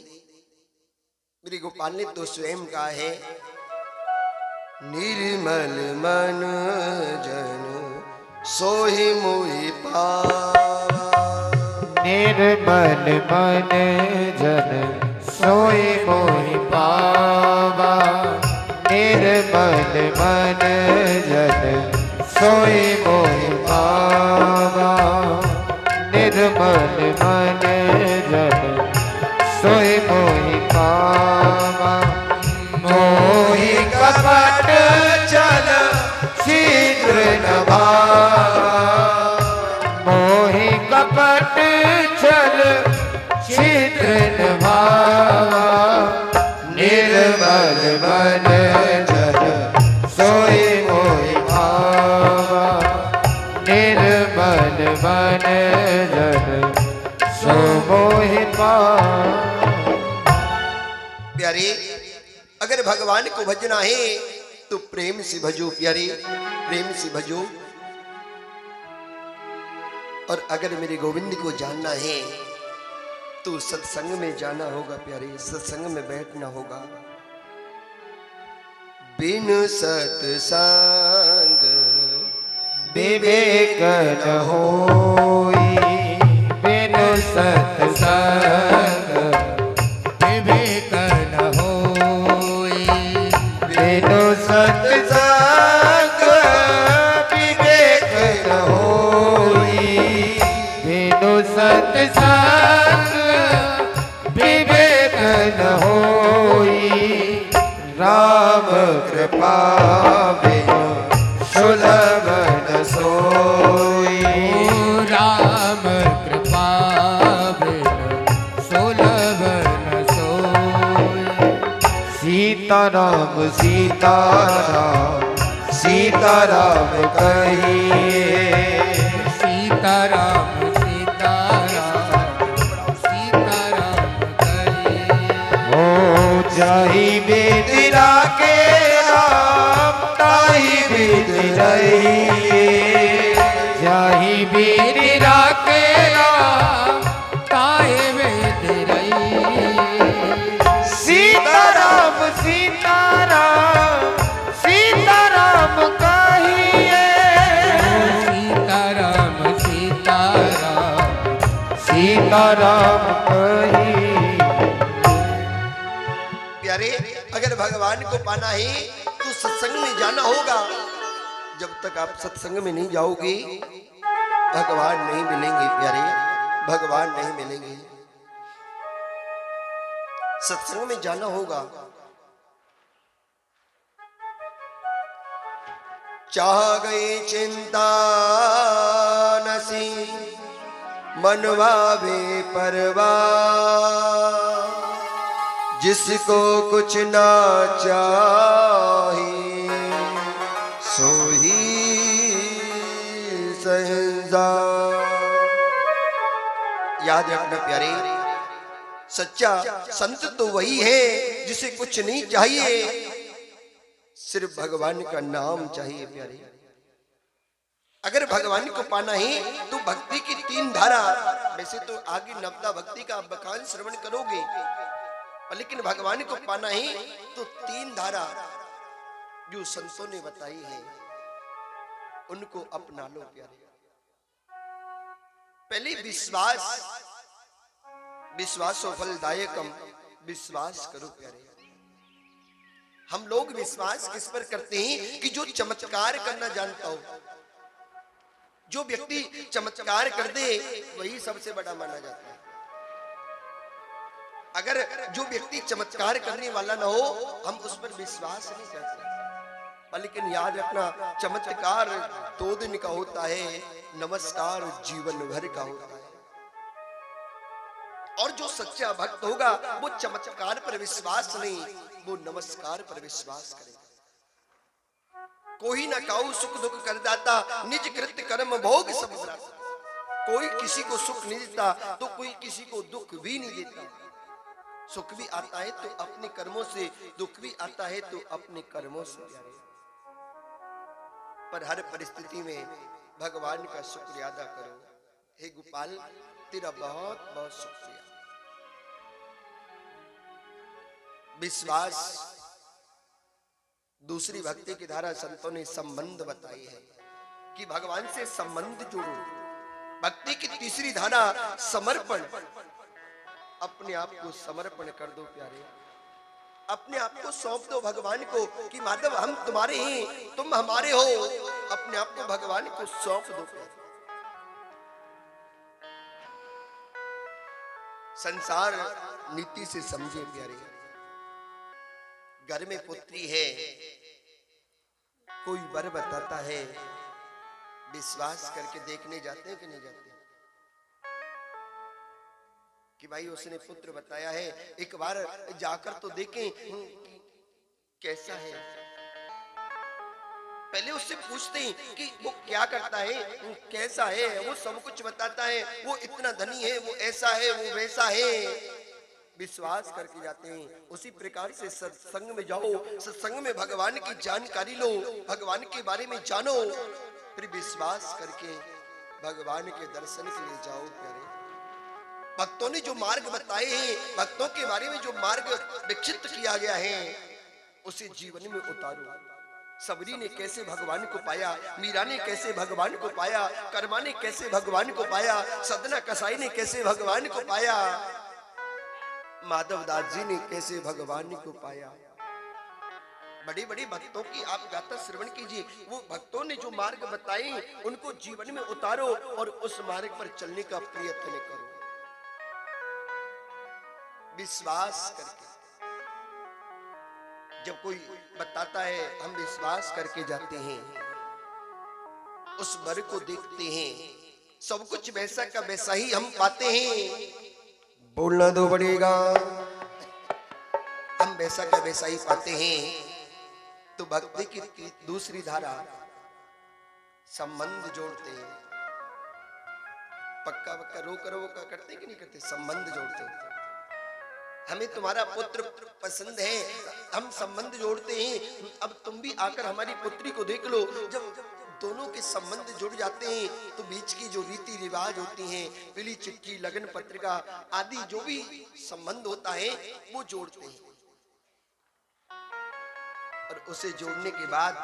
मेरे गोपाल ने तो स्वयं कहा है, निर्मल मन जन सोहि मोहि पावा। निर्मल मन जन सोहि मोहि पावा। निर्मल मन जन सोहि मोहि पावा। निर्मल मन जन सोहि मोहि पावा। मोहि कपट चल शीघ्र न भावा। मोहि कपट चल शीघ्र न भावा। निर्मल मन जन सोहि मोहि भावा। निर्मल मन जन सो मोहि पावा। प्यारे, अगर भगवान को भजना है तो प्रेम से भजो प्यारे, प्रेम से भजो। और अगर मेरे गोविंद को जानना है तो सत्संग में जाना होगा प्यारे, सत्संग में बैठना होगा। बिन सत्संग विवेक न होई। बिन सत्संग विवेक न होई। बिन सत्संग विवेक न होई। बिन सत्संग विवेक न होई। राम कृपा बिनु सुलभ न सोई। राम कृपा बिनु सुलभ न सोई। सीताराम सीताराम सीताराम कहिए। सीताराम सीताराम सीताराम कहिए। ओ जाहि बेदिरा के राम ताहि बेद रहिए। जाहि बेदिरा के राम ताहि बेद रहिए। सीताराम सीताराम सीताराम कहिए। सीताराम सीताराम सीताराम कहिए। भगवान को पाना है तो सत्संग में जाना होगा। जब तक आप सत्संग में नहीं जाओगे भगवान नहीं मिलेंगे प्यारे, भगवान नहीं मिलेंगे। सत्संग में जाना होगा। चाह गई चिंता नसी मनवावे परवा, जिसको कुछ ना चाहे सो ही संसार। याद रखना प्यारे, सच्चा संत तो वही है जिसे कुछ नहीं चाहिए, सिर्फ भगवान का नाम चाहिए प्यारे। अगर भगवान को पाना है तो भक्ति की 3 धारा, वैसे तो आगे नवदा भक्ति का बखान श्रवण करोगे, लेकिन भगवान को पाना है तो 3 धारा जो संतों ने बताई है उनको अपना लो प्यारे। पहले विश्वास, विश्वासो फलदायकम, विश्वास करो प्यारे। हम लोग विश्वास किस पर करते हैं कि जो चमत्कार करना जानता हो, जो व्यक्ति चमत्कार कर दे वही सबसे बड़ा माना जाता है। अगर जो व्यक्ति चमत्कार करने वाला ना हो हम उस पर विश्वास नहीं करते। लेकिन याद रखना, चमत्कार 2 दिन का होता है, नमस्कार जीवन भर का होता है। और जो सच्चा भक्त होगा वो चमत्कार पर विश्वास नहीं, वो नमस्कार पर विश्वास करेगा। कोई न काऊ सुख दुख कर दाता, निज कृत्य कर्म भोग सब भ्राता। कोई किसी को सुख नहीं देता तो कोई किसी को दुख भी नहीं देता। सुख भी आता है तो अपने कर्मों से, दुख भी आता है तो अपने कर्मों से। पर हर परिस्थिति में भगवान का शुक्रिया अदा करो। हे गोपाल तेरा बहुत बहुत शुक्रिया। विश्वास, दूसरी भक्ति की धारा संतों ने संबंध बताई है कि भगवान से संबंध जोड़ो। भक्ति की तीसरी धारा समर्पण, अपने आप को समर्पण कर दो प्यारे। अपने आप को सौंप दो भगवान को कि माधव हम तुम्हारे हैं, तुम हमारे हो। अपने आप को भगवान को सौंप दो प्यारे। संसार नीति से समझे प्यारे। घर में पुत्री है, कोई वर बताता है, विश्वास करके देखने जाते हैं कि नहीं जाते कि भाई उसने पुत्र बताया है, एक बार जाकर तो देखें कैसा है। पहले उससे पूछते हैं कि वो क्या करता है, कैसा है, वो सब कुछ बताता है, वो इतना धनी है, वो ऐसा है, वो वैसा है। विश्वास करके जाते हैं। उसी प्रकार से सत्संग में जाओ, सत्संग में भगवान की जानकारी लो, भगवान के बारे में जानो, फिर विश्वास करके भगवान के दर्शन के लिए जाओ प्यारे। भक्तों ने जो मार्ग बताए हैं, भक्तों के बारे में जो मार्ग विकसित किया गया है उसे जीवन में उतारो। सबरी ने कैसे भगवान को पाया, मीरा ने कैसे भगवान को पाया, कर्मा ने कैसे भगवान को पाया, सदना कसाई ने कैसे भगवान को पाया, माधव दास जी ने कैसे भगवान को पाया। बड़े बड़े भक्तों की आप गाथा श्रवण कीजिए। वो भक्तों ने जो मार्ग बताए उनको जीवन में उतारो और उस मार्ग पर चलने का प्रयत्न करो विश्वास करके। जब कोई बताता है हम विश्वास करके जाते हैं, उस वर को देखते हैं, सब कुछ वैसा का वैसा ही हम पाते हैं। बोलना दो पड़ेगा, हम वैसा का वैसा ही पाते हैं। तो भक्ति की दूसरी धारा संबंध जोड़ते हैं। पक्का पक्का रो करो वो करते कि नहीं करते, संबंध जोड़ते हैं। हमें तुम्हारा पुत्र पसंद है, हम संबंध जोड़ते हैं। अब तुम भी आकर हमारी पुत्री को देख लो। जब दोनों के संबंध जुड़ जाते हैं तो बीच की जो रीति रिवाज होती हैं, पीली चिट्ठी, लगन पत्रिका आदि जो भी संबंध होता है वो जोड़ते हैं। और उसे जोड़ने के बाद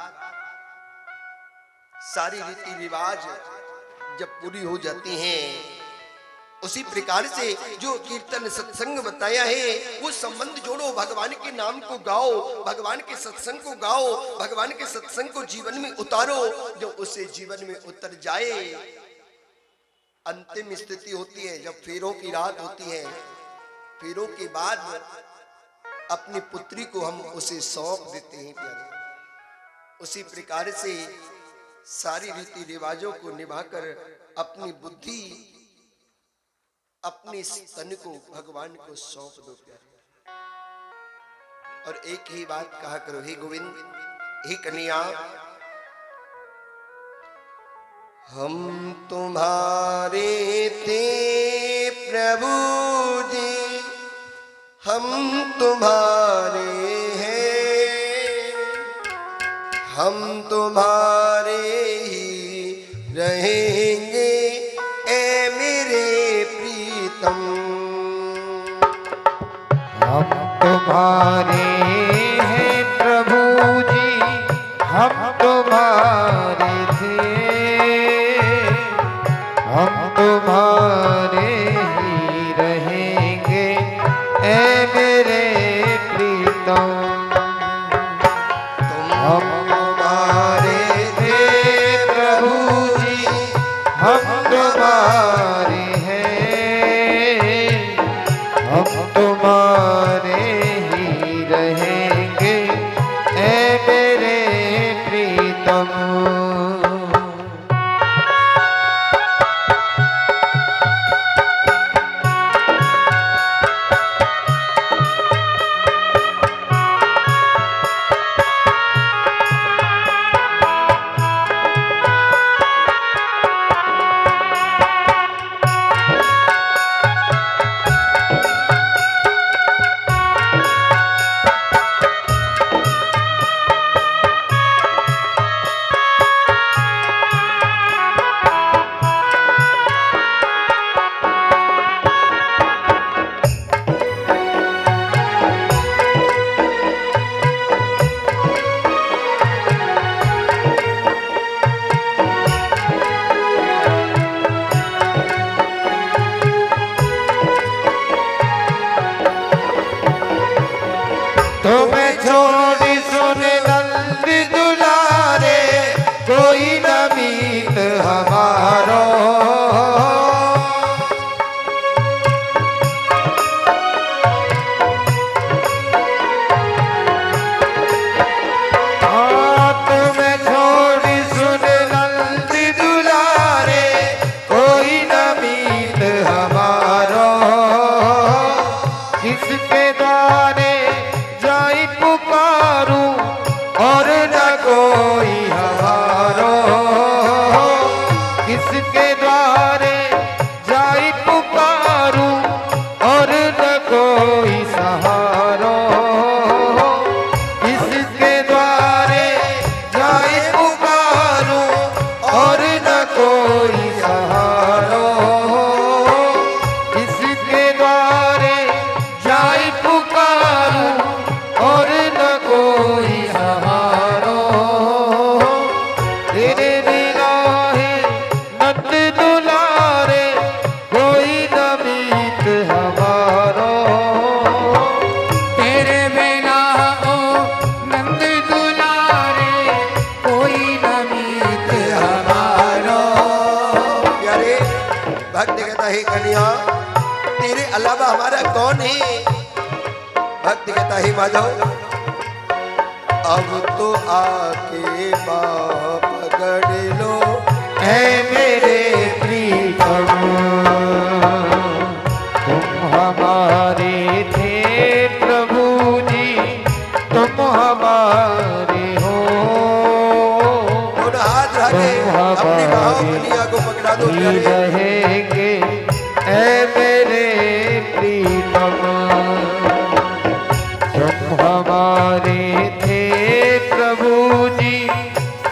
सारी रीति रिवाज जब पूरी हो जाती हैं उसी प्रकार से जो कीर्तन सत्संग बताया है वो संबंध जोड़ो, भगवान के नाम को गाओ, भगवान के सत्संग को गाओ, भगवान के सत्संग को जीवन में उतारो। जो उसे जीवन में उतर जाए, अंतिम स्थिति होती है जब फेरों की रात होती है, फेरों के बाद अपनी पुत्री को हम उसे सौंप देते हैं प्यारे। उसी प्रकार से सारी रीति रिवाजों को निभाकर अपनी बुद्धि, अपने तन को भगवान को सौंप दो प्यारे। और एक ही बात कहा करो, हे गोविंद, हे कन्हैया, हम तुम्हारे थे प्रभु जी, हम तुम्हारे हैं, हम तुम्हारे ही रहेंगे ए मेरे प्रीतम। हम तुम्हारे हैं प्रभु जी, हम तुम्हारे थे, हम तुम्हारे ही रहेंगे ए मेरे प्रीतम। हम तुम्हारे थे प्रभु जी, हम तुम्हारे हैं, हम तुम्हारे ही रहेंगे ए मेरे प्रीतम। तुम्हें छोड़ी सुने नंद दुलारे, कोई न मीत हमारो। तुम्हें छोड़ी सुने नंद दुलारे, कोई न मीत हमारो। किसके द्वारे जाई पुकारूं और न कोई हमारो, किसके द्वारे जाई पुकारूं और न कोई सहारो। किसके द्वारे जाई पुकारूं और न कोई सहारो। किसके द्वारे जाई पुकारूं और न कोई सहारो। तेरे निगाहे नंद दुलारे, कोई न मीत हमारो। तेरे बिना ओ नंद दुलारे, कोई न मीत हमारो। प्यारे भक्त कहता है, कन्हैया तेरे अलावा हमारा कौन है? भक्त कहता है, माधव अब तो आके बाह पकड़ लो है मेरे प्रीतम। तुम हमारे थे प्रभु जी, तुम हमारे हो। दोनों हाथ रखे अपनी बाहों कन्हैया को पकड़ा दो ही प्यारे। रहेंगे ऐ मेरे प्रीतम। तुम हमारे थे प्रभु जी,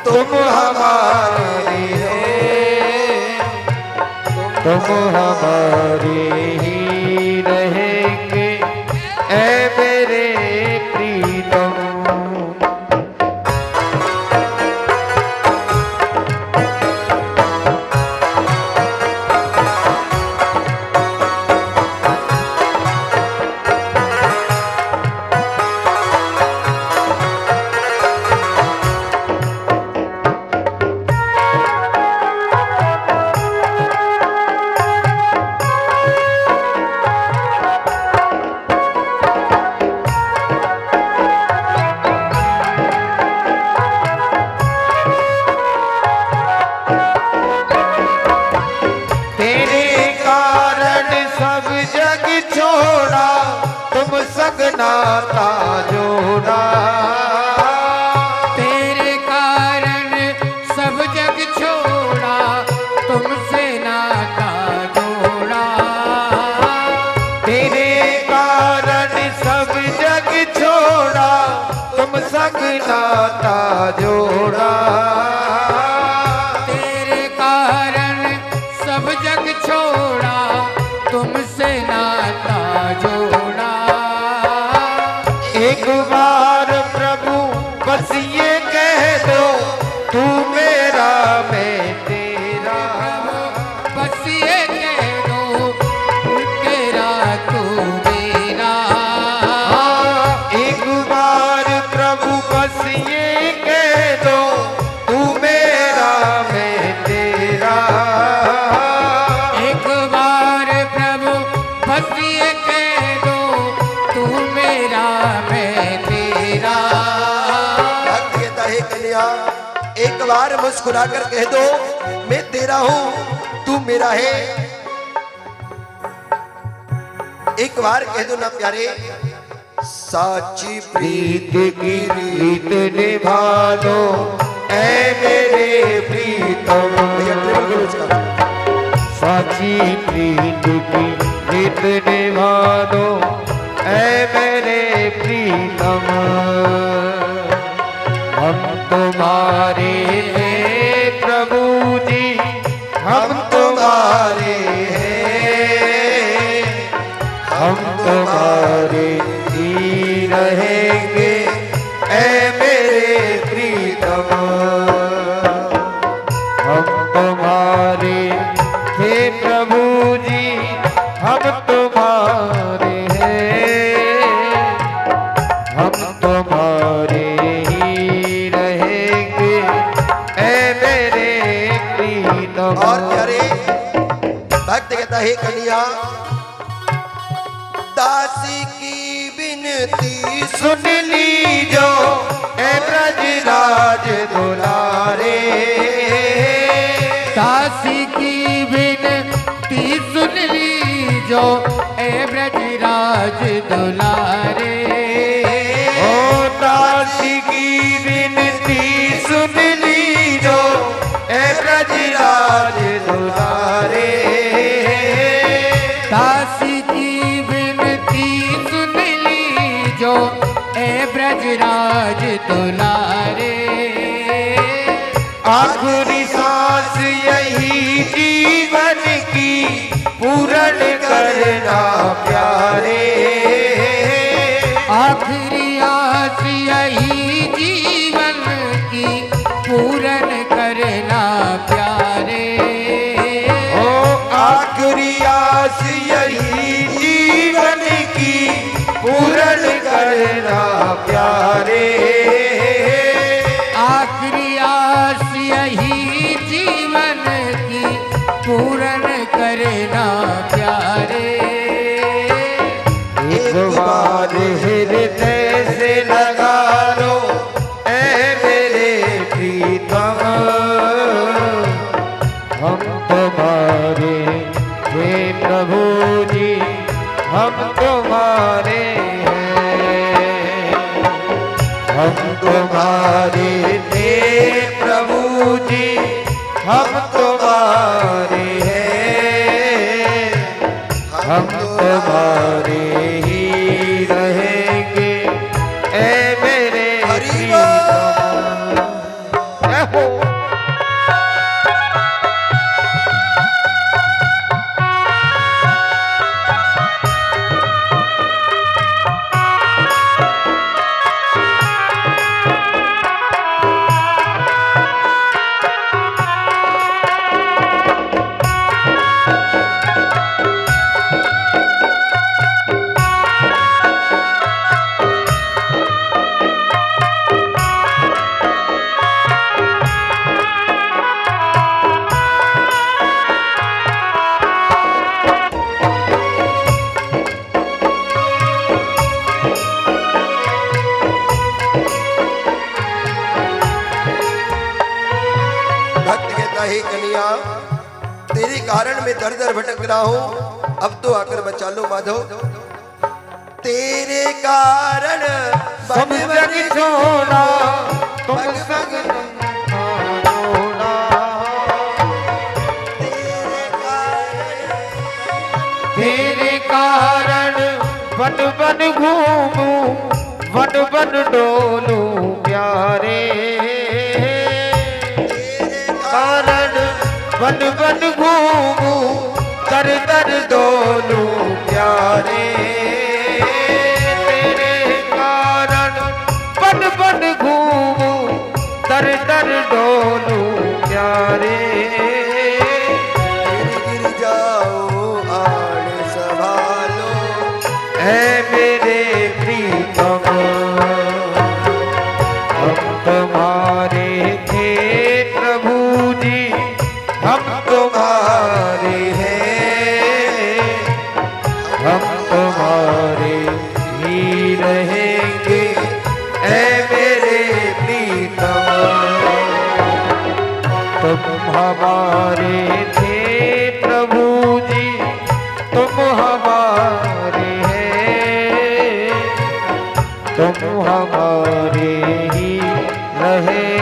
तुम हमारे हो, तुम हमारे ही रहेंगे ऐ मेरे प्रीतम। नाता जोड़ा। तेरे कारण सब जग छोड़ा, तुमसे नाता जोड़ा। तेरे कारण सब जग छोड़ा, तुम संग नाता जोड़ा। तेरे कारण सब जग छोड़ा, तुमसे नाता जोड़ा। एक बार प्रभु बस ये कह दो, तू मेरा मैं तेरा। बस ये कह दो, तेरा तू मेरा। एक बार प्रभु बस ये कह दो, तू मेरा मैं तेरा। एक बार प्रभु बस ये कह दो, तू मेरा मैं तेरा। भक्त कहता है कन्या एक बार मुस्कुरा कर कह दो मैं तेरा हूं तू मेरा है। एक बार कह दो ना प्यारे, साची प्रीत की प्रीत निभा दो ऐ मेरे प्रीतम। भैया ट्रिपल करो इसका। साची प्रीत की प्रीत निभा दो ऐ मेरे प्रीतम। हम तुम्हारे हैं प्रभु जी, हम तुम्हारे हैं। हम तुम्हारे ही रहेंगे ऐ मेरे प्रीतम। हम तुम्हारे हे प्रभु जी, हम तुम्हारे हैं। हम तुम्हारे ही रहेंगे ऐ मेरे प्रीतम। और प्यारे भक्त कहता है कन्या दासी की विनती सुन लीजो ऐ ब्रजराज दुलारे। दासी की विनती सुन लीजो ए ब्रजराज दुलारे। ओ दासी की विनती सुन लीजो ऐ ब्रजराज दुलारे। दासी की विनती सुन लीजो ए ब्रजराज दुलारे। आखिरी सांस यही जीवन की पूर्ण करना प्यारे। आखिरी आस यही जीवन की पूर्ण करना प्यारे। ओ आखिरी आस यही जीवन की पूर्ण करना प्यारे। आखिरी आस यही जीवन की पूर्ण करना प्यारे। एक बार हृदय से लगा लो ऐ मेरे प्रीतम। हम तुम्हारे हे प्रभु जी, हम तुम्हारे हैं। हम तुम्हारे हे प्रभु जी, हम तुम्हारे हैं। हम तुम्हारे ही रहेंगे ऐ मेरे हरि प्रीतम। जय हो। हे कन्या तेरे कारण मैं दर दर भटक रहा हूं, अब तो आकर बचा लो माधव। तेरे कारण सब जग छोड़ा तुम संग छोड़ा। तेरे कारण तेरे कारण बन बन घूमूं बन बन डोलूं प्यारे। तेरे कारण बन बन घूमूं दर दर डोलूं प्यारे। तेरे कारण बन बन घूमूं दर दर डोलूं प्यारे। गिर जाओ आड़ संभालो ऐ मेरे प्रीतम हम तुम्हारे थे प्रभु जी हम तुम्हारे हैं हम तुम्हारे ही रहेंगे ऐ मेरे प्रीतम। तुम हमारे थे प्रभु जी तुम हमारे हैं तुम हमारे ही रहे